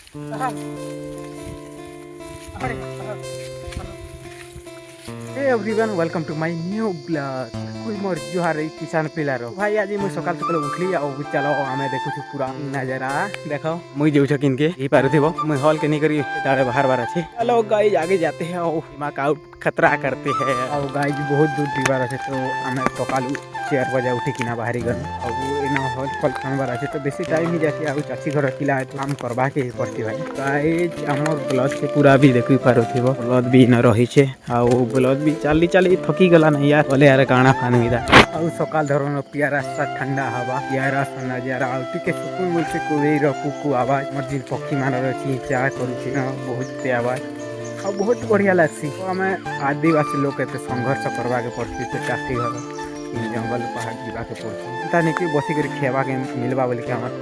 Hey everyone welcome to my new blog. कोई मोर जुहार किसान पिलार भाई आज मुझे सकाल सकाल उठली और चलो आम देखु पूरा नजारा देख मुई जो किनके ही पारुथिबो मुई हॉल के नहीं करी दाड़े बाहर बार अच्छे। चलो गाइस आगे जाते हैं और दिमाग आउट खतरा करते हैं। और गाइस बहुत दूर दीवार अच्छे तो आम सकाल 4 बजे उठी किना बाहरी गल और इना हॉल फल खानबार अच्छे तो बेसी टाइम ही जाती है चाची घर किला है तो काम करवा के पड़ती भाई। गाइस हमर ब्लॉग के पूरा भी देखि पारुथिबो ब्लॉग भी न रही छे और ब्लॉग भी चाली चाली थकी गला नहीं यार बोले यार काना फानमिदा और सकाल धरन प्यारा सा ठंडा हवा प्यारा सा नजारा और टिके सुकून बोलते कोई कुकू आवाज मर्जी पक्षी मान चिंचा करुचे बहुत आवाज और बहुत बढ़िया लगसी। तो आम आदिवासी लोग के संघर्ष करवा के पड़ती से चाषी घर जंगल पहाड़ जावा के पड़ती नहीं कि बसिक खेवा के मिलवा बोल के हमार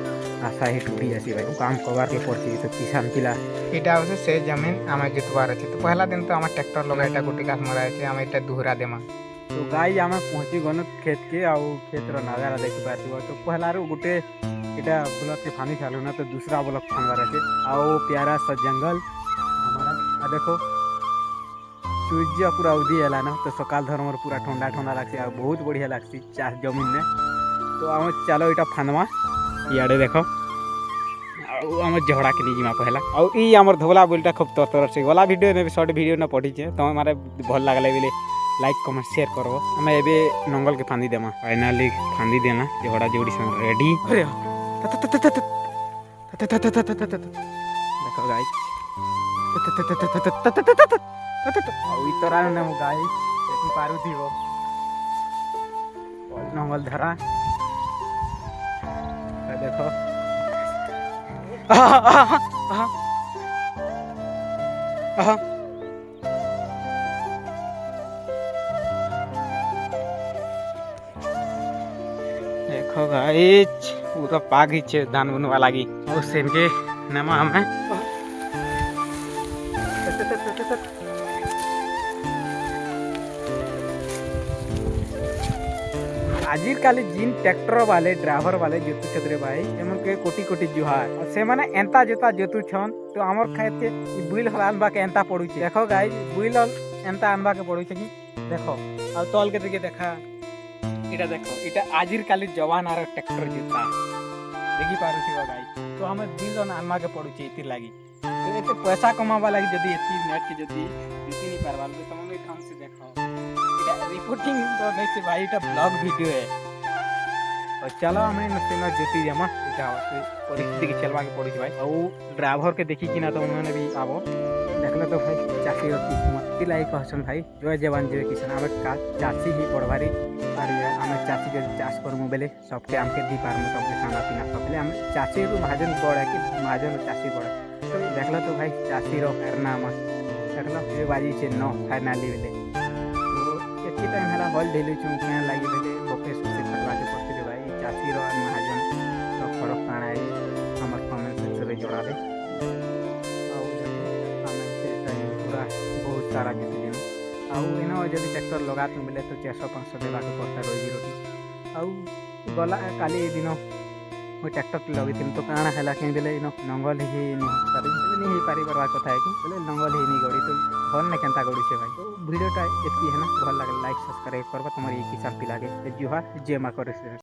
आशा ही टूटी जासी भाई काम करवार के पड़ती तो किसान पिला इटा होसे से जमीन आमे जितवार अछि तो पहला दिन तो आमे ट्रैक्टर लगाइटा गुटी काट मरा अछि आमे इटा दुहरा देमा। तो गाई आमे पहुंची गनु खेत के और खेत रो नजारा देखि पाथिबो तो पहला रो गुटे इटा ब्लॉक के फानी खालु ना तो दूसरा ब्लॉक फानवार अछि और प्यारा सा जंगल हमारा आ देखो सूर्य पूरा उदी एला ना तो सकाल धर्म पूरा ठंडा ठंडा लागसी और बहुत बढ़िया लागसी चास जमीन में। तो आम चलो इटा फानवा इे देख आम झगड़ा के नहीं पहला और ई आमर धोला बोलटा खूब तर से गला वीडियो में शॉर्ट वीडियो न पड़ी तुम मारे भल लगले बोले लाइक कमेंट शेयर करबो हमें एबे नंगल के फांदी देमा फाइनली फांदी देना झगड़ा जोड़ी संग रेडी। देखो गाइस और इतरा ने गाइस देखि पारु दिबो नंगल धरा देखो देखो गाइस पूरा पागी छे धान बुनवा लागी और सेम के नमा हमें आजिर काली जिन ट्रैक्टर वाले ड्राइवर वाले जोतु छतरे भाई एमन के कोटी कोटी जुहार और से माने एंता जोता जोतु छन तो हमर खेत के बुइल हलान बा के एंता पड़ू छे। देखो गाइस बुइल एंता आनबा के पड़ू छे कि देखो और तल के देखे देखा इटा देखो इटा आजिर काली जवान आर ट्रैक्टर जोता देखि पारु छी गाइस तो हमें बुइल आनबा के पड़ू छे इति लागी तो एते पैसा कमावा लागी जदी एति नेट के जदी इति नहीं पारवाल तो तुम भी ढंग से देखो रिपोर्टिंग तो नहीं से भाई इटा ब्लॉग वीडियो है और चलो हमें नसेना ज्योति जमा इटा परिस्थिति के चलवा के पड़ी भाई और ड्राइवर के देखी कि ना तो उन्होंने भी आवो देखलो तो भाई चाची और किस्मत तिलाई कहसन भाई जय जवान जय किसान आबे का चाची ही पड़वारी और हमें चाची के चाष करमु बेले सबके हमके दी पार में सबके खाना पीना सबले हम चाची रो महाजन बड़ है कि महाजन चाची बड़ तो देखलो तो भाई चाची रो करना मत देखलो ये बाजी से नो फाइनली बेले एति टाइम हला हॉल डेली चुके लागी बेले बके सुसे खटवा के पड़ते भाई चाची रो महाजन तो फरक काना है हमर कमेंट सेक्शन रे जोड़ा दे और कमेंट से पूरा बहुत सारा जीत दिन और इनो जदी ट्रैक्टर लगा तू मिले तो 400-500 देबा के पड़ता रोजी रोटी और गला काली दिनो मैं ट्रैक्टर लगे थी तो काना है कहीं बेले इनो नंगल ही नहीं पारी करवा कथा है कि बोले नंगल ही नहीं गड़ी तो भल ने केनता गड़ी से भाई। तो वीडियोटा एतकी है ना भल लगे लाइक सब्सक्राइब करबा तुम्हारी किसान पिला के जुहार जय मां करे।